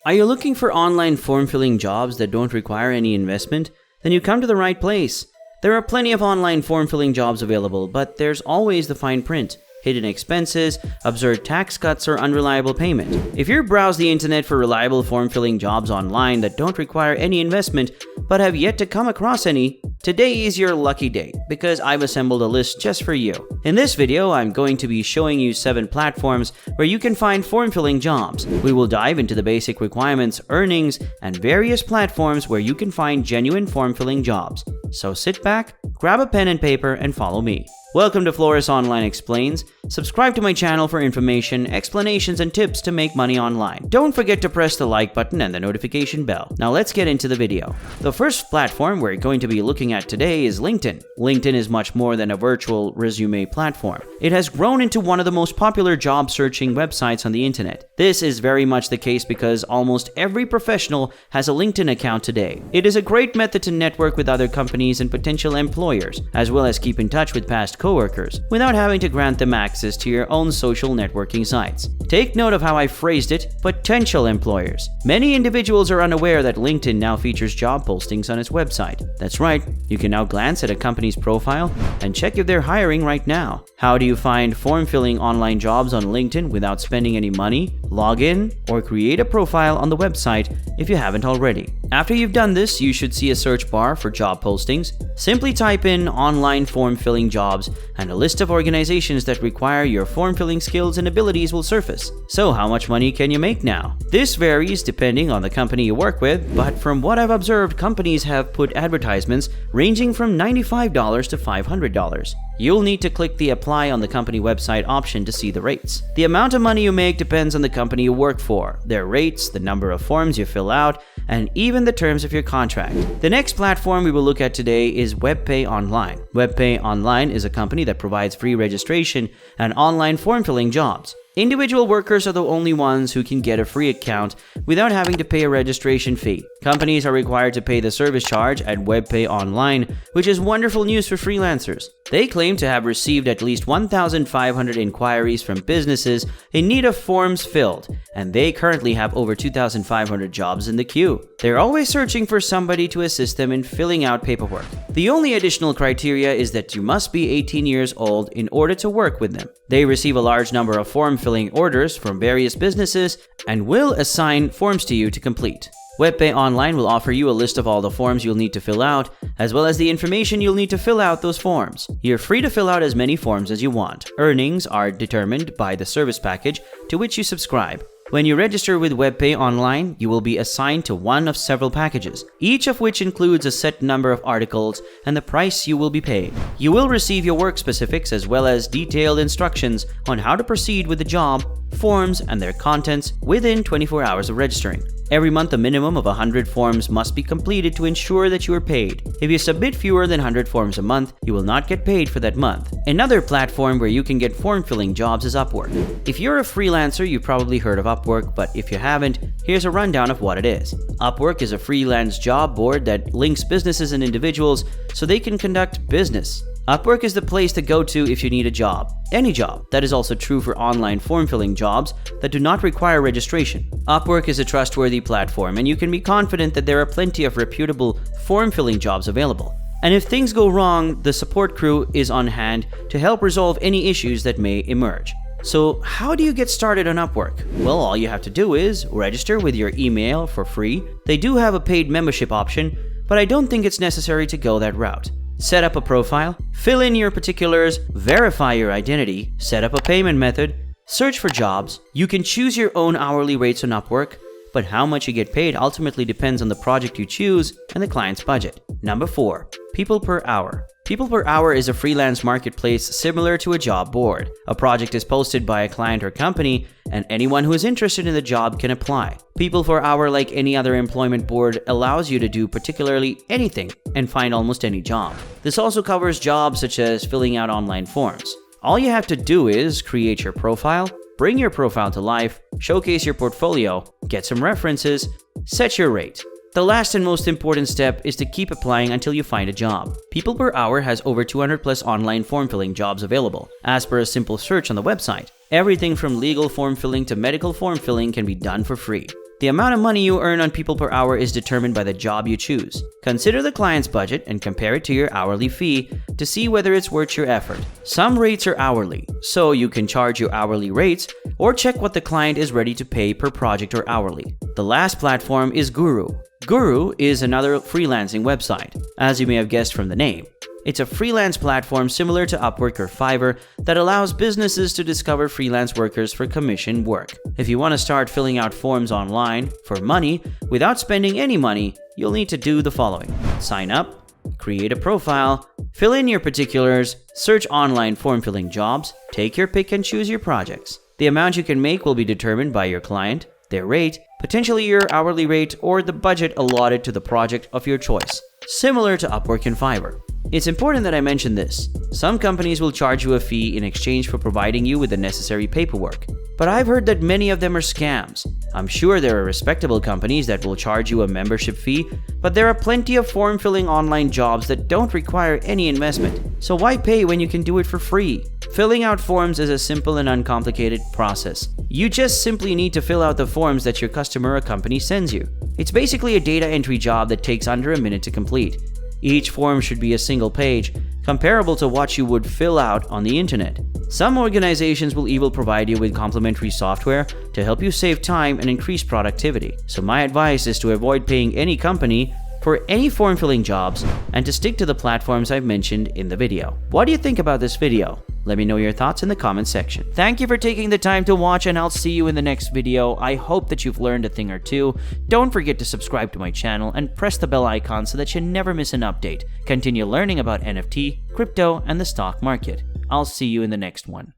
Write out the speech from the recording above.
Are you looking for online form filling jobs that don't require any investment? Then you come to the right place. There are plenty of online form filling jobs available, but there's always the fine print, hidden expenses, absurd tax cuts, or unreliable payment. If you browse the internet for reliable form filling jobs online that don't require any investment but have yet to come across any, today is your lucky day because I've assembled a list just for you. In this video, I'm going to be showing you 7 platforms where you can find form filling jobs. We will dive into the basic requirements, earnings, and various platforms where you can find genuine form filling jobs. So sit back, grab a pen and paper, and follow me. Welcome to Flores Online Explains. Subscribe to my channel for information, explanations, and tips to make money online. Don't forget to press the like button and the notification bell. Now let's get into the video. The first platform we're going to be looking at today is LinkedIn. LinkedIn is much more than a virtual resume platform. It has grown into one of the most popular job searching websites on the internet. This is very much the case because almost every professional has a LinkedIn account today. It is a great method to network with other companies and potential employers, as well as keep in touch with past coworkers without having to grant them access to your own social networking sites. Take note of how I phrased it, potential employers. Many individuals are unaware that LinkedIn now features job postings on its website. That's right, you can now glance at a company's profile and check if they're hiring right now. How do you find form-filling online jobs on LinkedIn without spending any money? Log in or create a profile on the website if you haven't already. After you've done this, you should see a search bar for job postings. Simply type in online form-filling jobs and a list of organizations that require your form-filling skills and abilities will surface. So how much money can you make now? This varies depending on the company you work with, but from what I've observed, companies have put advertisements ranging from $95 to $500. You'll need to click the apply on the company website option to see the rates. The amount of money you make depends on the company you work for, their rates, the number of forms you fill out, and even the terms of your contract. The next platform we will look at today is Webpay Online. Webpay Online is a company that provides free registration and online form filling jobs. Individual workers are the only ones who can get a free account without having to pay a registration fee. Companies are required to pay the service charge at Webpay Online, which is wonderful news for freelancers. They claim to have received at least 1,500 inquiries from businesses in need of forms filled, and they currently have over 2,500 jobs in the queue. They're always searching for somebody to assist them in filling out paperwork. The only additional criteria is that you must be 18 years old in order to work with them. They receive a large number of form filling orders from various businesses and will assign forms to you to complete. Webpay Online will offer you a list of all the forms you'll need to fill out, as well as the information you'll need to fill out those forms. You're free to fill out as many forms as you want. Earnings are determined by the service package to which you subscribe. When you register with Webpay Online, you will be assigned to one of several packages, each of which includes a set number of articles and the price you will be paid. You will receive your work specifics as well as detailed instructions on how to proceed with the job, forms, and their contents within 24 hours of registering. Every month, a minimum of 100 forms must be completed to ensure that you are paid. If you submit fewer than 100 forms a month, you will not get paid for that month. Another platform where you can get form-filling jobs is Upwork. If you're a freelancer, you've probably heard of Upwork, but if you haven't, here's a rundown of what it is. Upwork is a freelance job board that links businesses and individuals so they can conduct business. Upwork is the place to go to if you need a job. Any job. That is also true for online form-filling jobs that do not require registration. Upwork is a trustworthy platform, and you can be confident that there are plenty of reputable form-filling jobs available. And if things go wrong, the support crew is on hand to help resolve any issues that may emerge. So how do you get started on Upwork? Well, all you have to do is register with your email for free. They do have a paid membership option, but I don't think it's necessary to go that route. Set up a profile, fill in your particulars, verify your identity, set up a payment method, search for jobs. You can choose your own hourly rates on Upwork, but how much you get paid ultimately depends on the project you choose and the client's budget. Number 4, people per hour. People per hour is a freelance marketplace similar to a job board. A project is posted by a client or company, and anyone who is interested in the job can apply. People per hour, like any other employment board, allows you to do particularly anything and find almost any job. This also covers jobs such as filling out online forms. All you have to do is create your profile, bring your profile to life, showcase your portfolio, get some references, set your rate. The last and most important step is to keep applying until you find a job. People per hour has over 200 plus online form filling jobs available, as per a simple search on the website. Everything from legal form filling to medical form filling can be done for free. The amount of money you earn on people per hour is determined by the job you choose. Consider the client's budget and compare it to your hourly fee to see whether it's worth your effort. Some rates are hourly, so you can charge your hourly rates or check what the client is ready to pay per project or hourly. The last platform is Guru. Guru is another freelancing website, as you may have guessed from the name. It's a freelance platform similar to Upwork or Fiverr that allows businesses to discover freelance workers for commission work. If you want to start filling out forms online for money without spending any money, you'll need to do the following. Sign up, create a profile, fill in your particulars, search online form filling jobs, take your pick and choose your projects. The amount you can make will be determined by your client, their rate, potentially your hourly rate, or the budget allotted to the project of your choice, similar to Upwork and Fiverr. It's important that I mention this. Some companies will charge you a fee in exchange for providing you with the necessary paperwork, but I've heard that many of them are scams. I'm sure there are respectable companies that will charge you a membership fee, but there are plenty of form-filling online jobs that don't require any investment. So why pay when you can do it for free? Filling out forms is a simple and uncomplicated process. You just simply need to fill out the forms that your customer or company sends you. It's basically a data entry job that takes under a minute to complete. Each form should be a single page, comparable to what you would fill out on the internet. Some organizations will even provide you with complimentary software to help you save time and increase productivity. So my advice is to avoid paying any company for any form-filling jobs and to stick to the platforms I've mentioned in the video. What do you think about this video? Let me know your thoughts in the comment section. Thank you for taking the time to watch, and I'll see you in the next video. I hope that you've learned a thing or two. Don't forget to subscribe to my channel and press the bell icon so that you never miss an update. Continue learning about NFT, crypto, and the stock market. I'll see you in the next one.